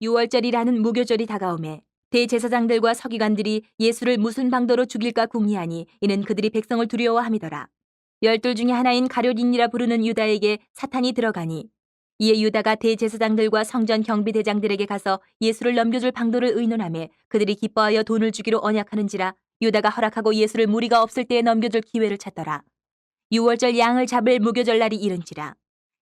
유월절이라는 무교절이 다가오매 대제사장들과 서기관들이 예수를 무슨 방도로 죽일까 궁리하니 이는 그들이 백성을 두려워함이더라. 열둘 중에 하나인 가룟인이라 부르는 유다에게 사탄이 들어가니 이에 유다가 대제사장들과 성전 경비대장들에게 가서 예수를 넘겨줄 방도를 의논하며 그들이 기뻐하여 돈을 주기로 언약하는지라 유다가 허락하고 예수를 무리가 없을 때에 넘겨줄 기회를 찾더라. 유월절 양을 잡을 무교절 날이 이른지라.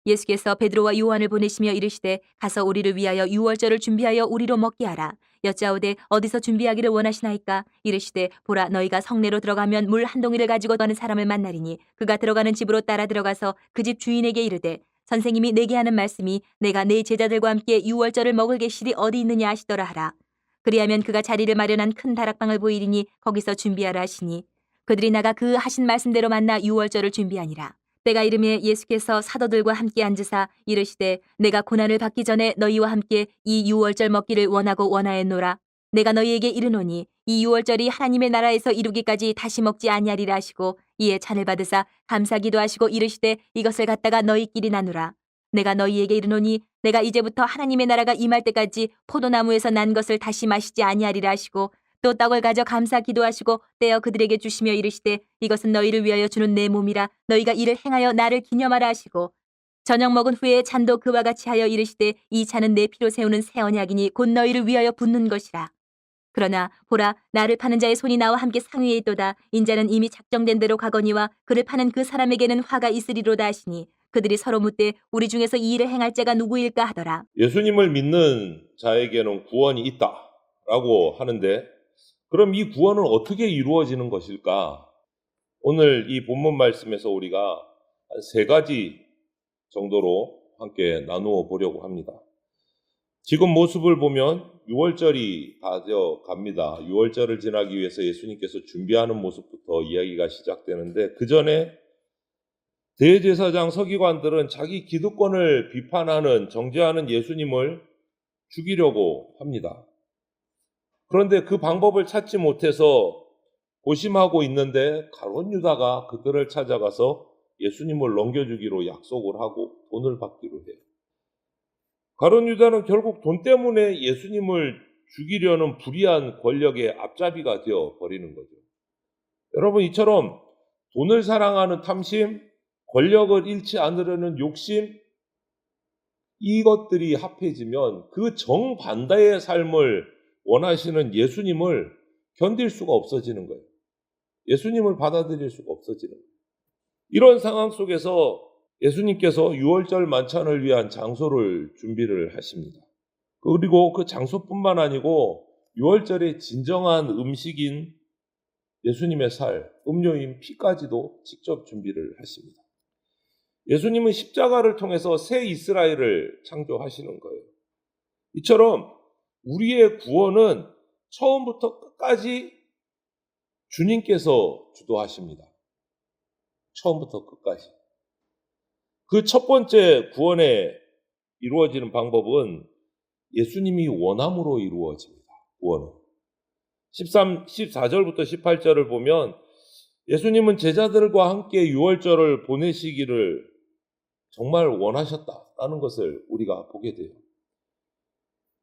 예수께서 베드로와 요한을 보내시며 이르시되 가서 우리를 위하여 유월절을 준비하여 우리로 먹게 하라. 여짜오되 어디서 준비하기를 원하시나이까? 이르시되 보라, 너희가 성내로 들어가면 물 한 동이를 가지고 가는 사람을 만나리니 그가 들어가는 집으로 따라 들어가서 그 집 주인에게 이르되 선생님이 내게 하는 말씀이 내가 내 제자들과 함께 유월절을 먹을 계실이 어디 있느냐 하시더라 하라. 그리하면 그가 자리를 마련한 큰 다락방을 보이리니 거기서 준비하라 하시니 그들이 나가 그 하신 말씀대로 만나 유월절을 준비하니라. 때가 이르매 예수께서 사도들과 함께 앉으사 이르시되 내가 고난을 받기 전에 너희와 함께 이 유월절 먹기를 원하고 원하였노라. 내가 너희에게 이르노니 이 유월절이 하나님의 나라에서 이루기까지 다시 먹지 아니하리라 하시고 이에 잔을 받으사 감사기도 하시고 이르시되 이것을 갖다가 너희끼리 나누라. 내가 너희에게 이르노니 내가 이제부터 하나님의 나라가 임할 때까지 포도나무에서 난 것을 다시 마시지 아니하리라 하시고 또 떡을 가져 감사 기도하시고 떼어 그들에게 주시며 이르시되 이것은 너희를 위하여 주는 내 몸이라. 너희가 이를 행하여 나를 기념하라 하시고 저녁 먹은 후에 잔도 그와 같이 하여 이르시되 이 잔은 내 피로 세우는 새 언약이니 곧 너희를 위하여 붓는 것이라. 그러나 보라, 나를 파는 자의 손이 나와 함께 상위에 있도다. 인자는 이미 작정된 대로 가거니와 그를 파는 그 사람에게는 화가 있으리로다 하시니 그들이 서로 묻되 우리 중에서 이 일을 행할 자가 누구일까 하더라. 예수님을 믿는 자에게는 구원이 있다라고 하는데 그럼 이 구원은 어떻게 이루어지는 것일까? 오늘 이 본문 말씀에서 우리가 한 3가지 정도로 함께 나누어 보려고 합니다. 지금 모습을 보면 유월절이 다 되어 갑니다. 유월절을 지나기 위해서 예수님께서 준비하는 모습부터 이야기가 시작되는데 그 전에 대제사장 서기관들은 자기 기득권을 비판하는 정죄하는 예수님을 죽이려고 합니다. 그런데 그 방법을 찾지 못해서 고심하고 있는데 가룟 유다가 그들을 찾아가서 예수님을 넘겨주기로 약속을 하고 돈을 받기로 해요. 가룟 유다는 결국 돈 때문에 예수님을 죽이려는 불의한 권력의 앞잡이가 되어 버리는 거죠. 여러분, 이처럼 돈을 사랑하는 탐심, 권력을 잃지 않으려는 욕심, 이것들이 합해지면 그 정반대의 삶을 원하시는 예수님을 견딜 수가 없어지는 거예요. 예수님을 받아들일 수가 없어지는 거예요. 이런 상황 속에서 예수님께서 유월절 만찬을 위한 장소를 준비를 하십니다. 그리고 그 장소뿐만 아니고 유월절의 진정한 음식인 예수님의 살, 음료인 피까지도 직접 준비를 하십니다. 예수님은 십자가를 통해서 새 이스라엘을 창조하시는 거예요. 이처럼 우리의 구원은 처음부터 끝까지 주님께서 주도하십니다. 처음부터 끝까지. 그 첫 번째 구원에 이루어지는 방법은 예수님이 원함으로 이루어집니다. 구원은. 14절부터 18절을 보면 예수님은 제자들과 함께 유월절을 보내시기를 정말 원하셨다라는 것을 우리가 보게 돼요.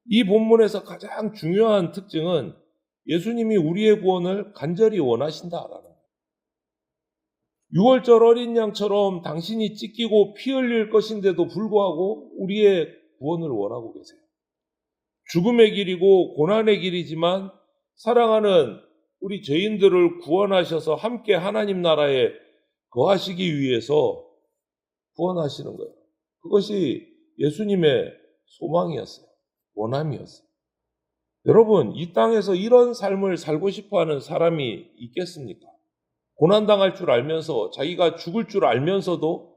이 본문에서 가장 중요한 특징은 예수님이 우리의 구원을 간절히 원하신다라는 거예요. 유월절 어린 양처럼 당신이 찢기고 피 흘릴 것인데도 불구하고 우리의 구원을 원하고 계세요. 죽음의 길이고 고난의 길이지만 사랑하는 우리 죄인들을 구원하셔서 함께 하나님 나라에 거하시기 위해서 구원하시는 거예요. 그것이 예수님의 소망이었어요. 원함이었어요. 여러분, 이 땅에서 이런 삶을 살고 싶어하는 사람이 있겠습니까? 고난당할 줄 알면서 자기가 죽을 줄 알면서도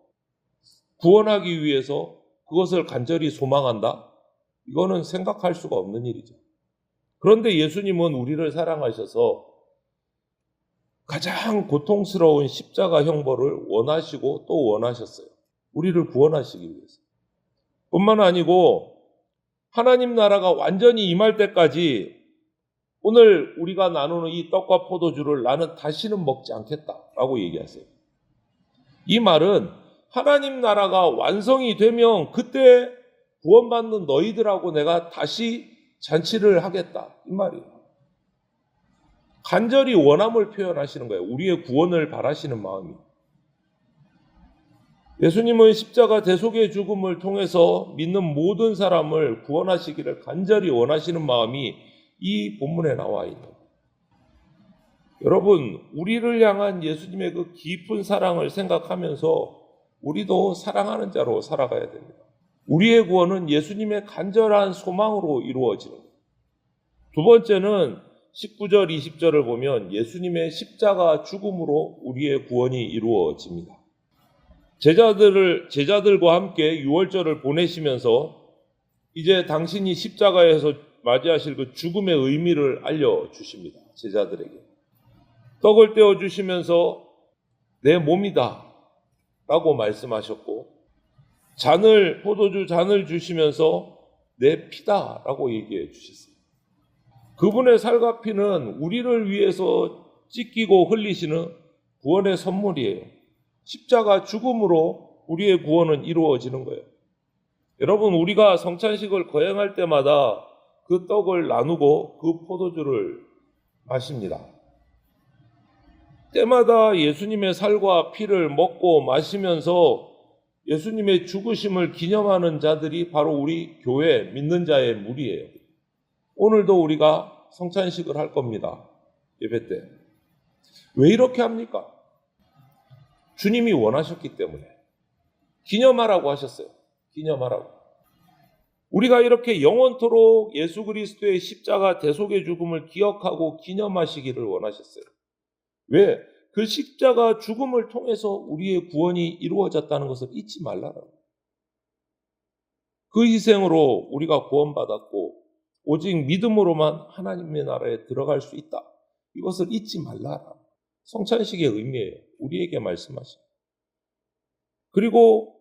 구원하기 위해서 그것을 간절히 소망한다? 이거는 생각할 수가 없는 일이죠. 그런데 예수님은 우리를 사랑하셔서 가장 고통스러운 십자가 형벌을 원하시고 또 원하셨어요. 우리를 구원하시기 위해서. 뿐만 아니고 하나님 나라가 완전히 임할 때까지 오늘 우리가 나누는 이 떡과 포도주를 나는 다시는 먹지 않겠다라고 얘기하세요. 이 말은 하나님 나라가 완성이 되면 그때 구원받는 너희들하고 내가 다시 잔치를 하겠다. 이 말이에요. 간절히 원함을 표현하시는 거예요. 우리의 구원을 바라시는 마음이. 예수님은 십자가 대속의 죽음을 통해서 믿는 모든 사람을 구원하시기를 간절히 원하시는 마음이 이 본문에 나와 있는 거예요. 여러분, 우리를 향한 예수님의 그 깊은 사랑을 생각하면서 우리도 사랑하는 자로 살아가야 됩니다. 우리의 구원은 예수님의 간절한 소망으로 이루어지는 거예요. 두 번째는 19절, 20절을 보면 예수님의 십자가 죽음으로 우리의 구원이 이루어집니다. 제자들과 함께 유월절을 보내시면서 이제 당신이 십자가에서 맞이하실 그 죽음의 의미를 알려주십니다. 제자들에게. 떡을 떼어주시면서 내 몸이다 라고 말씀하셨고, 포도주 잔을 주시면서 내 피다 라고 얘기해 주셨어요. 그분의 살과 피는 우리를 위해서 찢기고 흘리시는 구원의 선물이에요. 십자가 죽음으로 우리의 구원은 이루어지는 거예요. 여러분, 우리가 성찬식을 거행할 때마다 그 떡을 나누고 그 포도주를 마십니다. 때마다 예수님의 살과 피를 먹고 마시면서 예수님의 죽으심을 기념하는 자들이 바로 우리 교회 믿는 자의 무리예요. 오늘도 우리가 성찬식을 할 겁니다. 예배 때. 왜 이렇게 합니까? 주님이 원하셨기 때문에. 기념하라고 하셨어요. 기념하라고. 우리가 이렇게 영원토록 예수 그리스도의 십자가 대속의 죽음을 기억하고 기념하시기를 원하셨어요. 왜? 그 십자가 죽음을 통해서 우리의 구원이 이루어졌다는 것을 잊지 말라라고. 그 희생으로 우리가 구원받았고 오직 믿음으로만 하나님의 나라에 들어갈 수 있다. 이것을 잊지 말라라. 성찬식의 의미예요. 우리에게 말씀하신. 그리고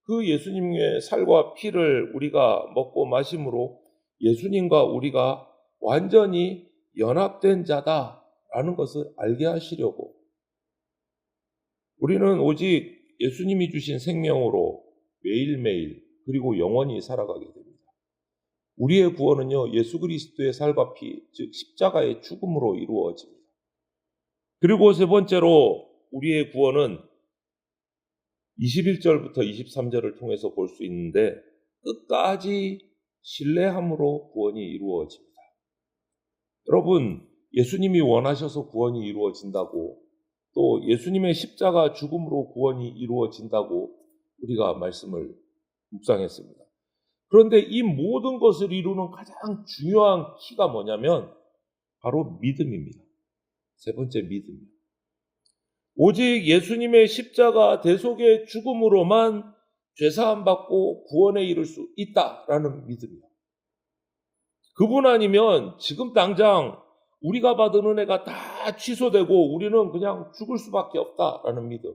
그 예수님의 살과 피를 우리가 먹고 마심으로 예수님과 우리가 완전히 연합된 자다라는 것을 알게 하시려고 우리는 오직 예수님이 주신 생명으로 매일매일 그리고 영원히 살아가게 됩니다. 우리의 구원은요, 예수 그리스도의 살과 피, 즉 십자가의 죽음으로 이루어집니다. 그리고 세 번째로 우리의 구원은 21절부터 23절을 통해서 볼 수 있는데 끝까지 신뢰함으로 구원이 이루어집니다. 여러분, 예수님이 원하셔서 구원이 이루어진다고 또 예수님의 십자가 죽음으로 구원이 이루어진다고 우리가 말씀을 묵상했습니다. 그런데 이 모든 것을 이루는 가장 중요한 키가 뭐냐면 바로 믿음입니다. 세 번째 믿음이에요. 오직 예수님의 십자가 대속의 죽음으로만 죄사함 받고 구원에 이를 수 있다라는 믿음이에요. 그분 아니면 지금 당장 우리가 받은 은혜가 다 취소되고 우리는 그냥 죽을 수밖에 없다라는 믿음.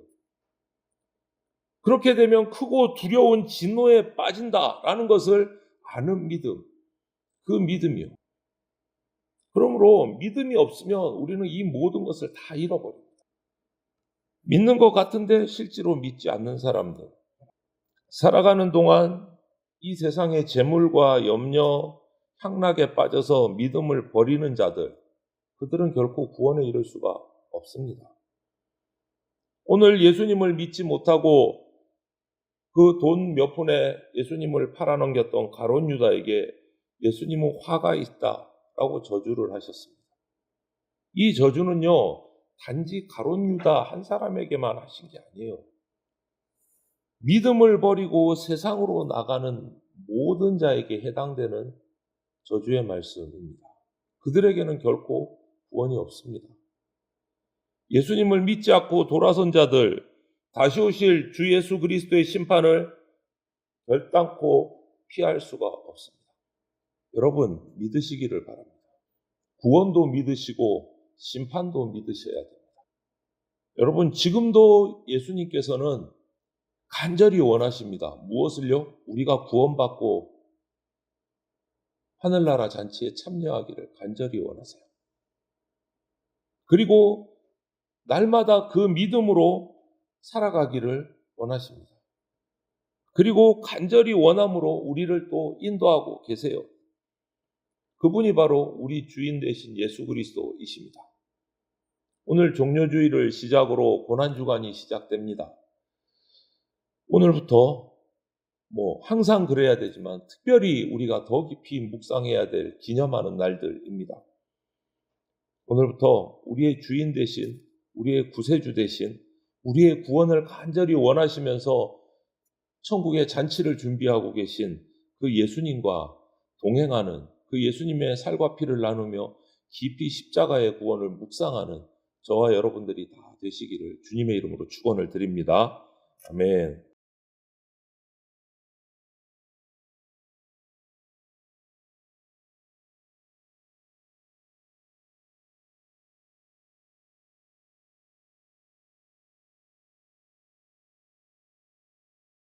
그렇게 되면 크고 두려운 진노에 빠진다라는 것을 아는 믿음. 그 믿음이요. 그러므로 믿음이 없으면 우리는 이 모든 것을 다 잃어버립니다. 믿는 것 같은데 실제로 믿지 않는 사람들. 살아가는 동안 이 세상의 재물과 염려, 향락에 빠져서 믿음을 버리는 자들, 그들은 결코 구원에 이를 수가 없습니다. 오늘 예수님을 믿지 못하고 그 돈 몇 푼에 예수님을 팔아넘겼던 가룟 유다에게 예수님은 화가 있다라고 저주를 하셨습니다. 이 저주는요, 단지 가룟 유다 한 사람에게만 하신 게 아니에요. 믿음을 버리고 세상으로 나가는 모든 자에게 해당되는 저주의 말씀입니다. 그들에게는 결코 구원이 없습니다. 예수님을 믿지 않고 돌아선 자들, 다시 오실 주 예수 그리스도의 심판을 결단코 피할 수가 없습니다. 여러분, 믿으시기를 바랍니다. 구원도 믿으시고 심판도 믿으셔야 됩니다. 여러분, 지금도 예수님께서는 간절히 원하십니다. 무엇을요? 우리가 구원받고 하늘나라 잔치에 참여하기를 간절히 원하세요. 그리고 날마다 그 믿음으로 살아가기를 원하십니다. 그리고 간절히 원함으로 우리를 또 인도하고 계세요. 그분이 바로 우리 주인 되신 예수 그리스도이십니다. 오늘 종료주의를 시작으로 고난주간이 시작됩니다. 오늘부터 항상 그래야 되지만 특별히 우리가 더 깊이 묵상해야 될 기념하는 날들입니다. 오늘부터 우리의 주인 되신, 우리의 구세주 되신, 우리의 구원을 간절히 원하시면서 천국의 잔치를 준비하고 계신 그 예수님과 동행하는, 그 예수님의 살과 피를 나누며 깊이 십자가의 구원을 묵상하는 저와 여러분들이 다 되시기를 주님의 이름으로 축원을 드립니다. 아멘.